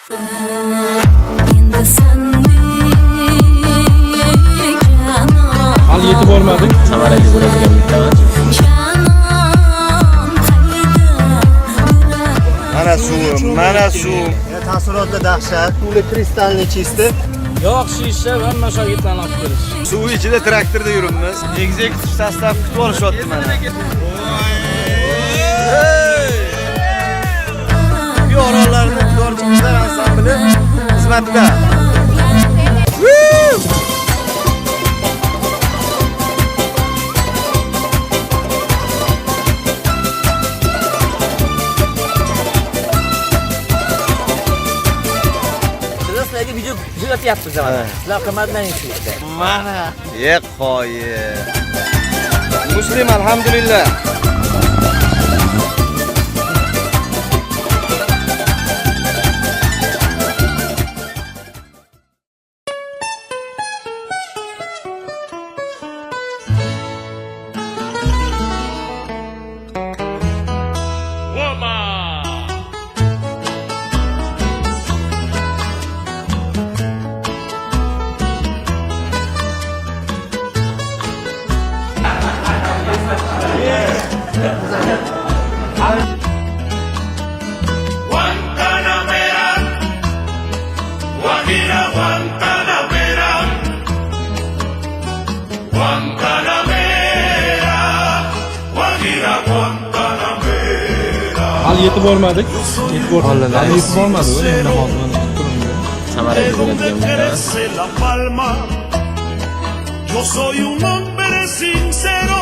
Hali yetib bormadik. Samaraga bo'ladigan bittaman. Mana suv. Taassurotli dahshat. Puli kristalniy chisti. Yo'q, shisha va shagirdlarni olib kelish. Suv ichida traktorda yuribmiz. Ekzekutiv sostav kutib olishyapti mana. Orollarni Dorchiqizlar ansambli xizmatda. Sizlarga video jo'natyapmiz mana. Sizlar qimmatlanisizda. Mana. Qo'yi. Muslim alhamdulillah. Hali yetib bormadik. Yetib bormadik. Samaraga bo'ladigan bittaman. Yo soy un hombre sincero,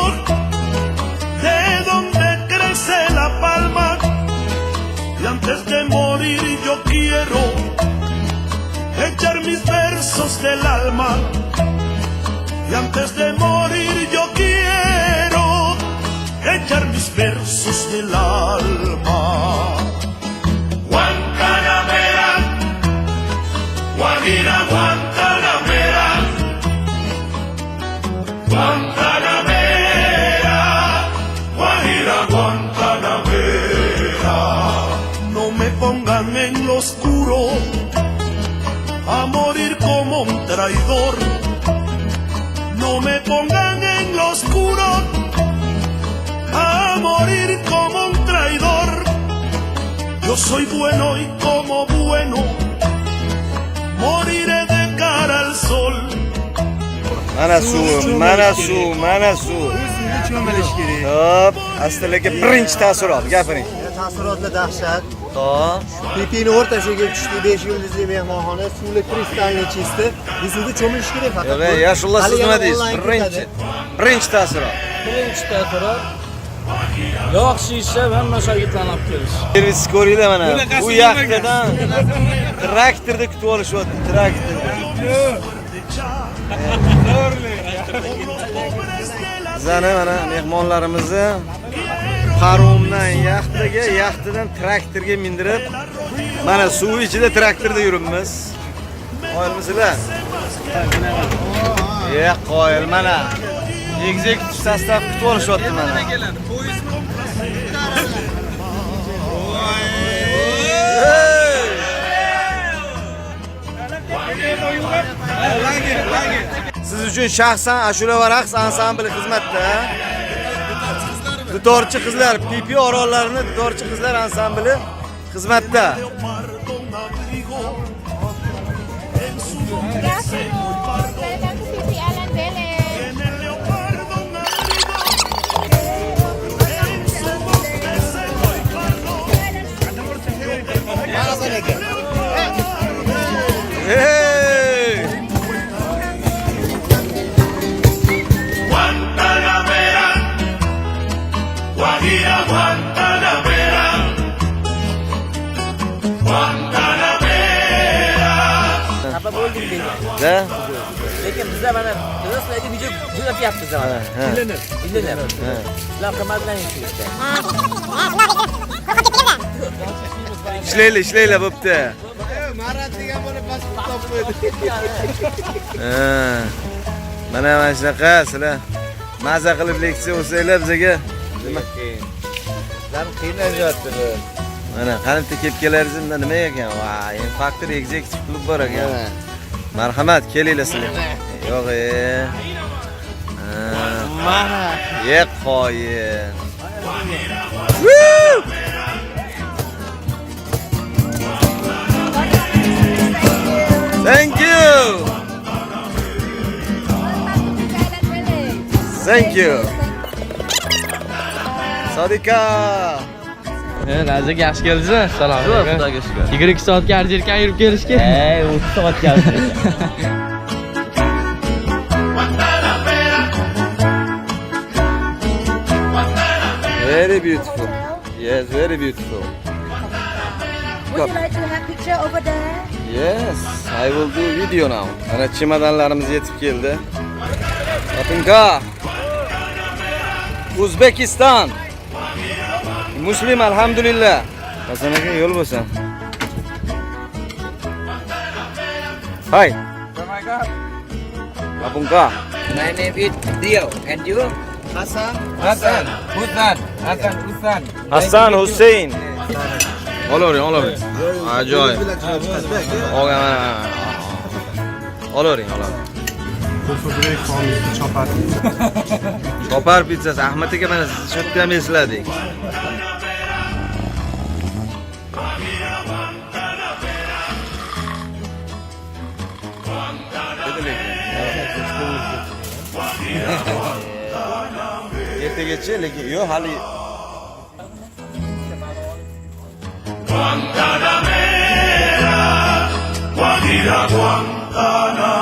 de donde crece la palma, y antes de morir yo quiero echar mis versos del alma, y antes de morir yo quiero echar mis versos del alma. Guantanamera, Guajira, Guantanamera, Guantanamera, Guajira, Guantanamera. No me pongan en lo oscuro a morir como un traidor. No me pongan en lo oscuro a morir como un traidor. Yo soy bueno y como bueno moriré de cara al sol. Mana suv. Cho'milish kerak. Hop, astalarga birinchi taassurot, gapiring. Taassurotli dahshat. Xo'p. Pipini o'rtasiga tushdi 5 yulduzli mehmonxona, suvli kristalniy chisti. Suvda cho'milish kerak faqat. Yo'q, Yashullo siz nima deysiz? Birinchi taassurot. Yo'q, shisha va shagirdlarni olib kelish. Servis ko'ringlar mana. Bu yaxtadan traktorda kutib olishyapti, traktorda. Bizani mana mehmonlarimizni paromdan yaxtadan traktorga mindirib, mana suv ichida traktorda yuribmiz. Qoyilmisizlar? Qoyil mana. Ekzekutiv sostav kutib olishyapti mana. Siz uchun shaxsan Ashura va raqs ansambli xizmatda. Dutorchi qizlar, Pipi orollarini Dutorchi qizlar ansambli xizmatda. Guantanamera, Guajira, Guantanamera, Guantanamera. Xafa bo'lding deydi. Lekin bizlar mana sizlarga video jo'natyapmiz mana. Ilinib. Sizlar qimmatlanisizda. Ishlaylar bo'pti. Marat degan bola pasport topib qo'ydi. Mana shunaqa sizlar maza qilib leksiya o'sanglar bizga nima? Sizlar qiynalmayapti. Mana qancha kelib kelarsizda nima ekan? Voy, faktor executive klub bor ekan. Marhamat, kelinglar sizlar. Yo'q, Mana. Ye qo'yin. Thank you. Thank you. Sodiqa. Razik yaxshi keldingiz. Salom alaykum. Xudoga shukr. 22 soatga arjerkan yurib kelishga. 30 soat keldi. Very beautiful. Yes, very beautiful. Would you like to have picture over there? Yes, I will do video now. Ana çimadanlarımız yetip geldi. Kapınka. Uzbekistan. Muslim alhamdulillah. Hasan aka yol bo'lsin. Hi. Kapınka. My name is Dio and you? Hasan. Hasan. Hasan. Hasan Hussein. Olavering. Ajoyib. Olgan mana. Olavering. Chopar pizzasi. Ahmad aka mana siz shu yerda ham esladik. Ertagacha lekin yo'q hali Guantanamera, Guajira Guantanamera.